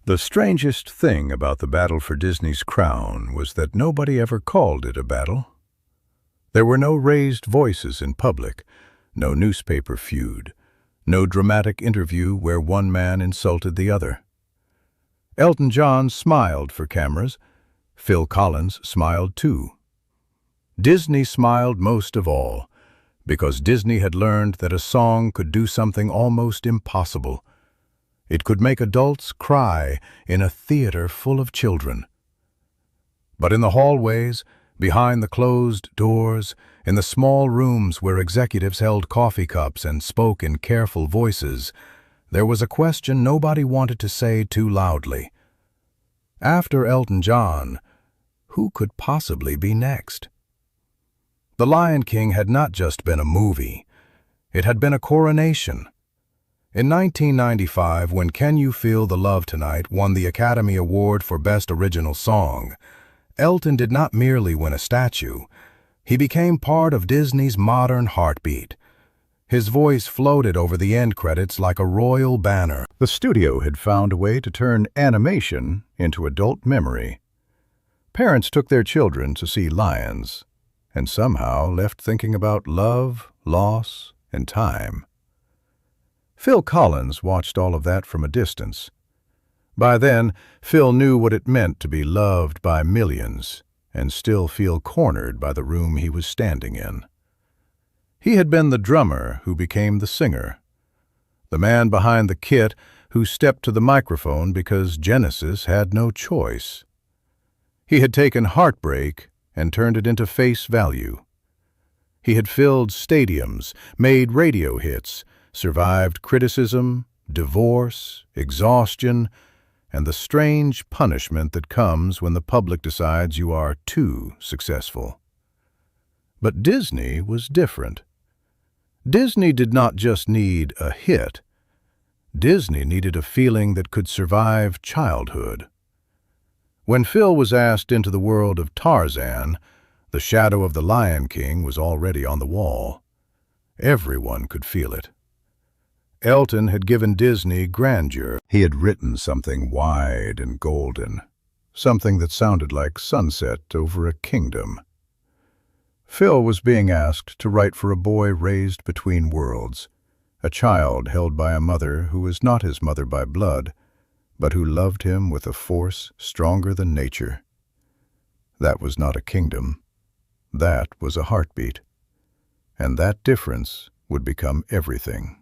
The strangest thing about the battle for Disney's crown was that nobody ever called it a battle. There were no raised voices in public, no newspaper feud, no dramatic interview where one man insulted the other. Elton John smiled for cameras. Phil Collins smiled too. Disney smiled most of all, because Disney had learned that a song could do something almost impossible. It could make adults cry in a theater full of children. But in the hallways, behind the closed doors, in the small rooms where executives held coffee cups and spoke in careful voices, there was a question nobody wanted to say too loudly. After Elton John, who could possibly be next? The Lion King had not just been a movie. It had been a coronation. In 1995, when Can You Feel the Love Tonight won the Academy Award for Best Original Song, Elton did not merely win a statue. He became part of Disney's modern heartbeat. His voice floated over the end credits like a royal banner. The studio had found a way to turn animation into adult memory. Parents took their children to see lions, and somehow left thinking about love, loss, and time. Phil Collins watched all of that from a distance. By then, Phil knew what it meant to be loved by millions and still feel cornered by the room he was standing in. He had been the drummer who became the singer, the man behind the kit who stepped to the microphone because Genesis had no choice. He had taken heartbreak and turned it into face value. He had filled stadiums, made radio hits, survived criticism, divorce, exhaustion, and the strange punishment that comes when the public decides you are too successful. But Disney was different. Disney did not just need a hit. Disney needed a feeling that could survive childhood. When Phil was asked into the world of Tarzan, the shadow of the Lion King was already on the wall. Everyone could feel it. Elton had given Disney grandeur. He had written something wide and golden, something that sounded like sunset over a kingdom. Phil was being asked to write for a boy raised between worlds, a child held by a mother who was not his mother by blood, but who loved him with a force stronger than nature. That was not a kingdom. That was a heartbeat. And that difference would become everything.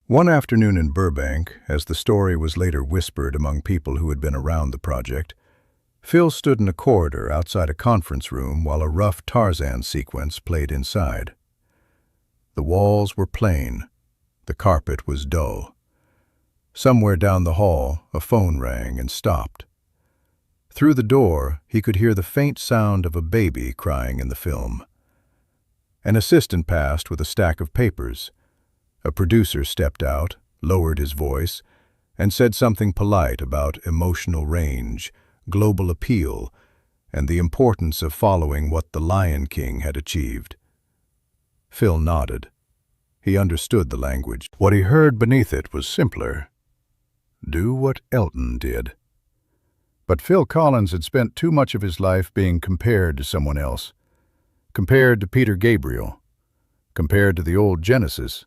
One afternoon in Burbank, as the story was later whispered among people who had been around the project, Phil stood in a corridor outside a conference room while a rough Tarzan sequence played inside. The walls were plain. The carpet was dull. Somewhere down the hall, a phone rang and stopped. Through the door, he could hear the faint sound of a baby crying in the film. An assistant passed with a stack of papers. A producer stepped out, lowered his voice, and said something polite about emotional range, global appeal, and the importance of following what the Lion King had achieved. Phil nodded. He understood the language. What he heard beneath it was simpler. Do what Elton did. But Phil Collins had spent too much of his life being compared to someone else. Compared to Peter Gabriel. Compared to the old Genesis.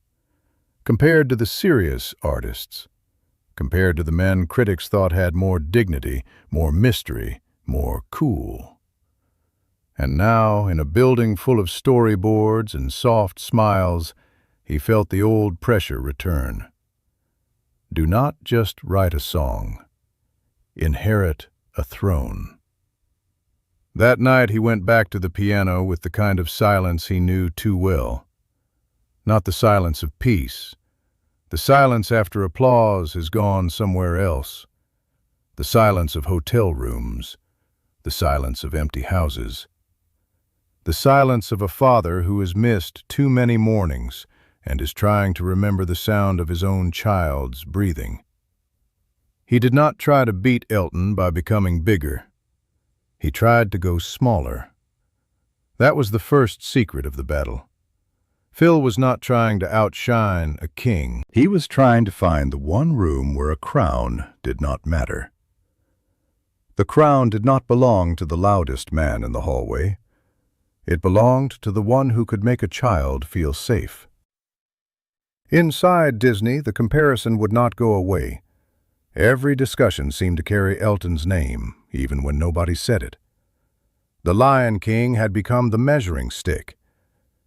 Compared to the serious artists. Compared to the men critics thought had more dignity, more mystery, more cool. And now, in a building full of storyboards and soft smiles, he felt the old pressure return. Do not just write a song. Inherit a throne. That night he went back to the piano with the kind of silence he knew too well. Not the silence of peace. The silence after applause has gone somewhere else. The silence of hotel rooms. The silence of empty houses. The silence of a father who has missed too many mornings and is trying to remember the sound of his own child's breathing. He did not try to beat Elton by becoming bigger. He tried to go smaller. That was the first secret of the battle. Phil was not trying to outshine a king. He was trying to find the one room where a crown did not matter. The crown did not belong to the loudest man in the hallway. It belonged to the one who could make a child feel safe. Inside Disney, the comparison would not go away. Every discussion seemed to carry Elton's name, even when nobody said it. The Lion King had become the measuring stick.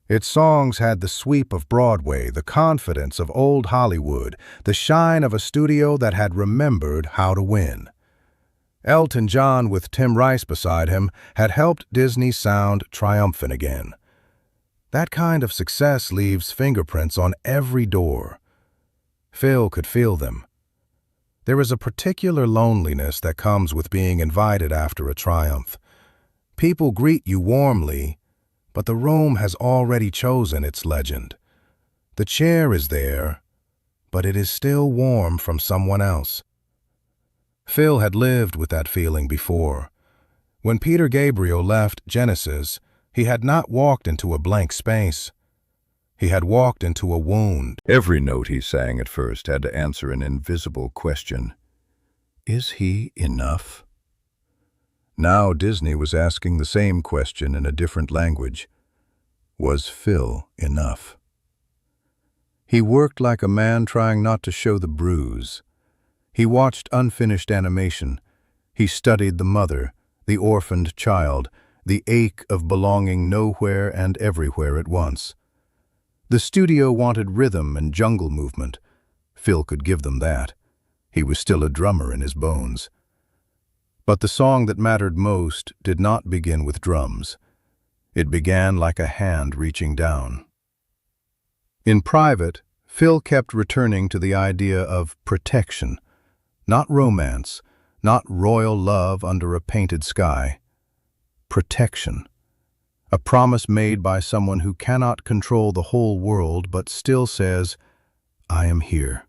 Its songs had the sweep of Broadway, the confidence of old Hollywood, the shine of a studio that had remembered how to win. Elton John, with Tim Rice beside him, had helped Disney sound triumphant again. That kind of success leaves fingerprints on every door. Phil could feel them. There is a particular loneliness that comes with being invited after a triumph. People greet you warmly, but the room has already chosen its legend. The chair is there, but it is still warm from someone else. Phil had lived with that feeling before. When Peter Gabriel left Genesis, he had not walked into a blank space. He had walked into a wound. Every note he sang at first had to answer an invisible question. Is he enough? Now Disney was asking the same question in a different language. Was Phil enough? He worked like a man trying not to show the bruise. He watched unfinished animation. He studied the mother, the orphaned child, the ache of belonging nowhere and everywhere at once. The studio wanted rhythm and jungle movement. Phil could give them that. He was still a drummer in his bones. But the song that mattered most did not begin with drums. It began like a hand reaching down. In private, Phil kept returning to the idea of protection. Not romance, not royal love under a painted sky. Protection. A promise made by someone who cannot control the whole world but still says, I am here.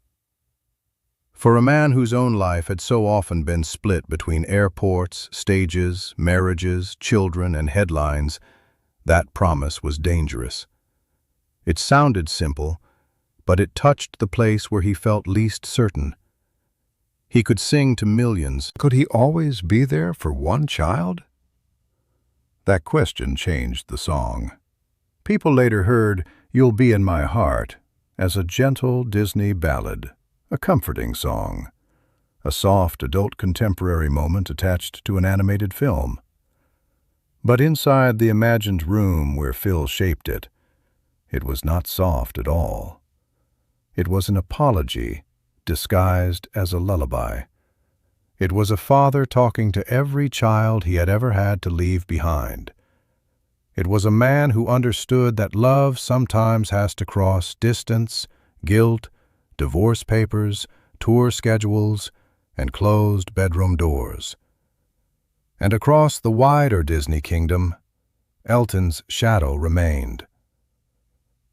For a man whose own life had so often been split between airports, stages, marriages, children, and headlines, that promise was dangerous. It sounded simple, but it touched the place where he felt least certain. He could sing to millions. Could he always be there for one child? That question changed the song. People later heard You'll Be in My Heart as a gentle Disney ballad, a comforting song, a soft adult contemporary moment attached to an animated film. But inside the imagined room where Phil shaped it, it was not soft at all. It was an apology disguised as a lullaby. It was a father talking to every child he had ever had to leave behind. It was a man who understood that love sometimes has to cross distance, guilt, divorce papers, tour schedules, and closed bedroom doors. And across the wider Disney kingdom, Elton's shadow remained.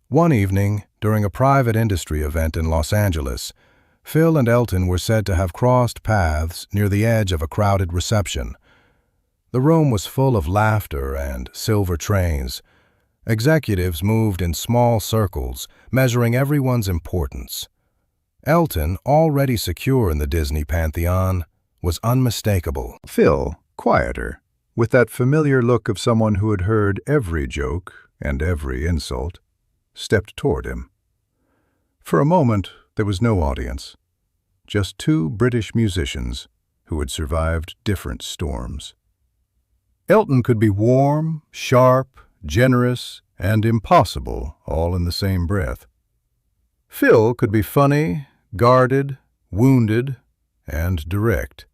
One evening, during a private industry event in Los Angeles, Phil and Elton were said to have crossed paths near the edge of a crowded reception. The room was full of laughter and silver trays. Executives moved in small circles, measuring everyone's importance. Elton, already secure in the Disney pantheon, was unmistakable. Phil, quieter, with that familiar look of someone who had heard every joke and every insult, stepped toward him. For a moment, there was no audience, just two British musicians who had survived different storms. Elton could be warm, sharp, generous, and impossible all in the same breath. Phil could be funny, guarded, wounded, and direct.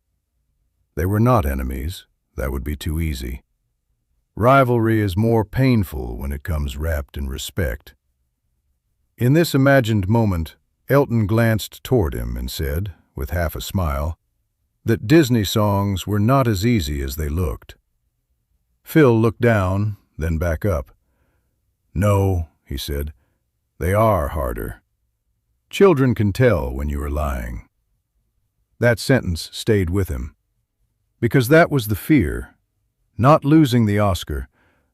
They were not enemies. That would be too easy. Rivalry is more painful when it comes wrapped in respect. In this imagined moment, Elton glanced toward him and said, with half a smile, that Disney songs were not as easy as they looked. Phil looked down, then back up. No, he said, they are harder. Children can tell when you are lying. That sentence stayed with him. Because that was the fear, not losing the Oscar,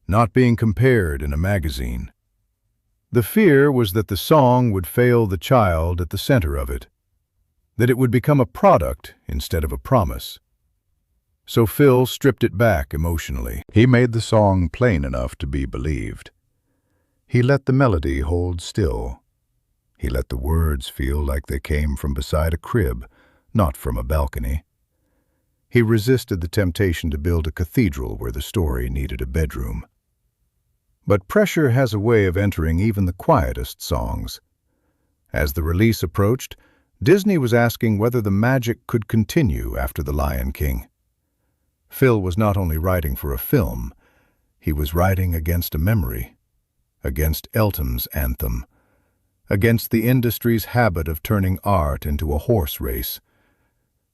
not being compared in a magazine. The fear was that the song would fail the child at the center of it, that it would become a product instead of a promise. So Phil stripped it back emotionally. He made the song plain enough to be believed. He let the melody hold still. He let the words feel like they came from beside a crib, not from a balcony. He resisted the temptation to build a cathedral where the story needed a bedroom. But pressure has a way of entering even the quietest songs. As the release approached, Disney was asking whether the magic could continue after The Lion King. Phil was not only writing for a film, he was writing against a memory, against Elton's anthem, against the industry's habit of turning art into a horse race.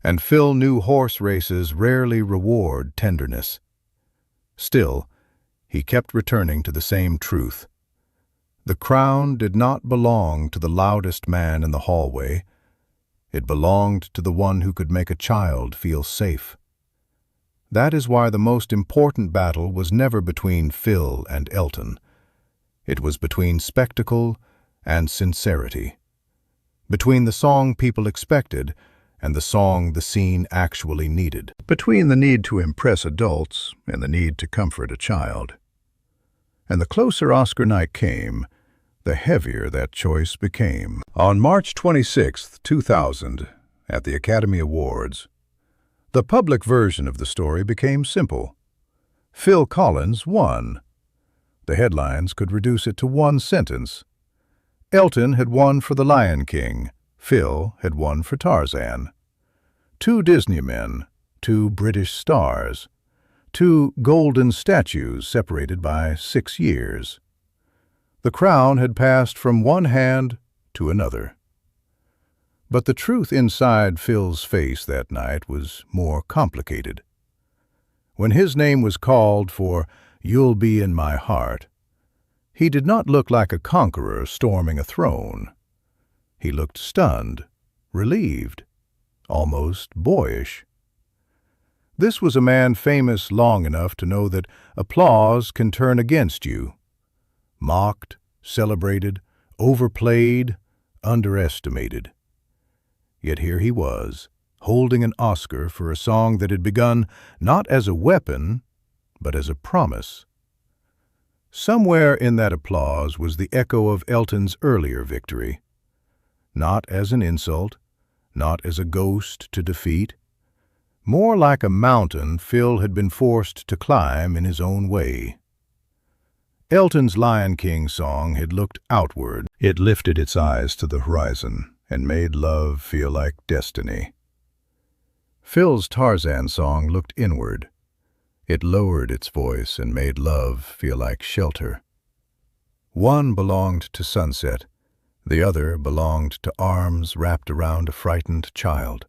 And Phil knew horse races rarely reward tenderness. Still, he kept returning to the same truth. The crown did not belong to the loudest man in the hallway. It belonged to the one who could make a child feel safe. That is why the most important battle was never between Phil and Elton. It was between spectacle and sincerity. Between the song people expected and the song the scene actually needed. Between the need to impress adults and the need to comfort a child. And the closer Oscar night came, the heavier that choice became. On March 26, 2000, at the Academy Awards, the public version of the story became simple. Phil Collins won. The headlines could reduce it to one sentence. Elton had won for The Lion King. Phil had won for Tarzan. Two Disney men, two British stars, two golden statues separated by 6 years. The crown had passed from one hand to another. But the truth inside Phil's face that night was more complicated. When his name was called for "You'll Be in My Heart," he did not look like a conqueror storming a throne. He looked stunned, relieved, almost boyish. This was a man famous long enough to know that applause can turn against you. Mocked, celebrated, overplayed, underestimated. Yet here he was, holding an Oscar for a song that had begun not as a weapon, but as a promise. Somewhere in that applause was the echo of Elton's earlier victory. Not as an insult, not as a ghost to defeat. More like a mountain Phil had been forced to climb in his own way. Elton's Lion King song had looked outward. It lifted its eyes to the horizon and made love feel like destiny. Phil's Tarzan song looked inward. It lowered its voice and made love feel like shelter. One belonged to sunset. The other belonged to arms wrapped around a frightened child.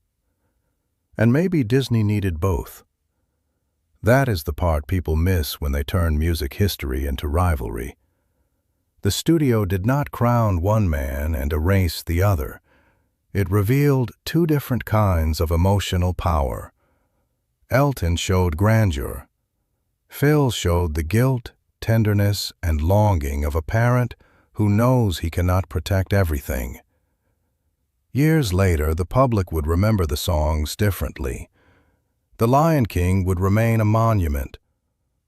And maybe Disney needed both. That is the part people miss when they turn music history into rivalry. The studio did not crown one man and erase the other. It revealed two different kinds of emotional power. Elton showed grandeur. Phil showed the guilt, tenderness, and longing of a parent who knows he cannot protect everything. Years later, the public would remember the songs differently. The Lion King would remain a monument.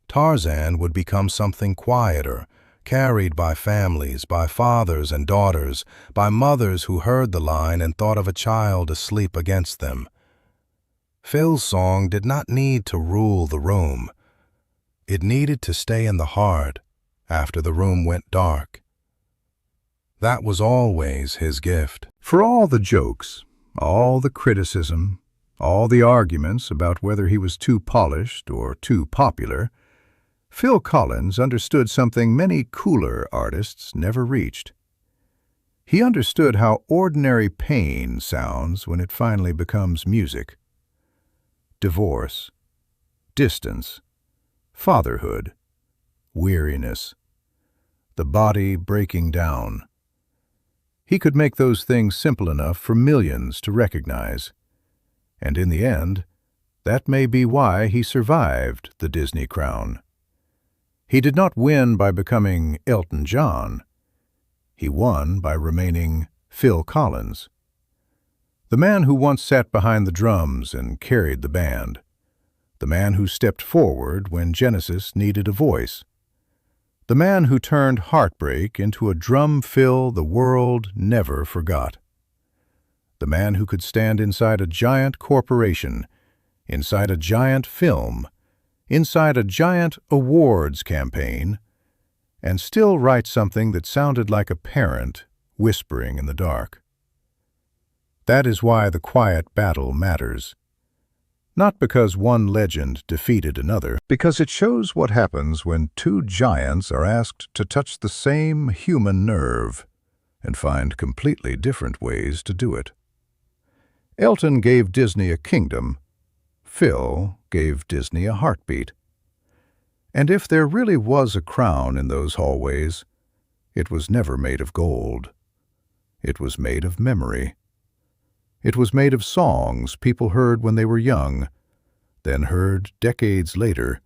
Tarzan would become something quieter, carried by families, by fathers and daughters, by mothers who heard the line and thought of a child asleep against them. Phil's song did not need to rule the room. It needed to stay in the heart after the room went dark. That was always his gift. For all the jokes, all the criticism, all the arguments about whether he was too polished or too popular, Phil Collins understood something many cooler artists never reached. He understood how ordinary pain sounds when it finally becomes music. Divorce, distance, fatherhood, weariness, the body breaking down. He could make those things simple enough for millions to recognize. And in the end, that may be why he survived the Disney crown. He did not win by becoming Elton John. He won by remaining Phil Collins, the man who once sat behind the drums and carried the band, the man who stepped forward when Genesis needed a voice, the man who turned heartbreak into a drum fill the world never forgot, the man who could stand inside a giant corporation, inside a giant film, inside a giant awards campaign, and still write something that sounded like a parent whispering in the dark. That is why the quiet battle matters. Not because one legend defeated another, because it shows what happens when two giants are asked to touch the same human nerve and find completely different ways to do it. Elton gave Disney a kingdom. Phil gave Disney a heartbeat. And if there really was a crown in those hallways, it was never made of gold. It was made of memory. It was made of songs people heard when they were young, then heard decades later,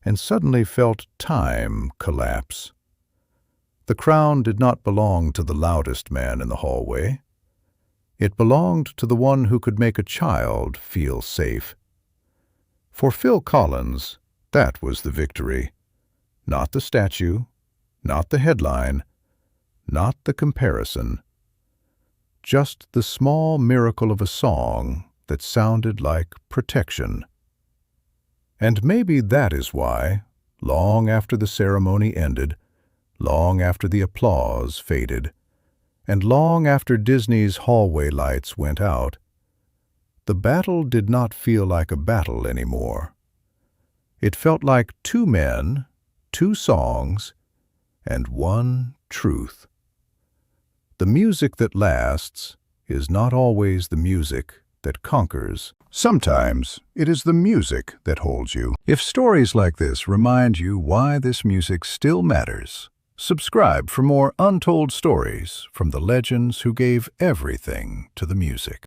and suddenly felt time collapse. The crown did not belong to the loudest man in the hallway. It belonged to the one who could make a child feel safe. For Phil Collins, that was the victory. Not the statue, not the headline, not the comparison. Just the small miracle of a song that sounded like protection. And maybe that is why, long after the ceremony ended, long after the applause faded, and long after Disney's hallway lights went out, the battle did not feel like a battle anymore. It felt like two men, two songs, and one truth. The music that lasts is not always the music that conquers. Sometimes it is the music that holds you. If stories like this remind you why this music still matters, subscribe for more untold stories from the legends who gave everything to the music.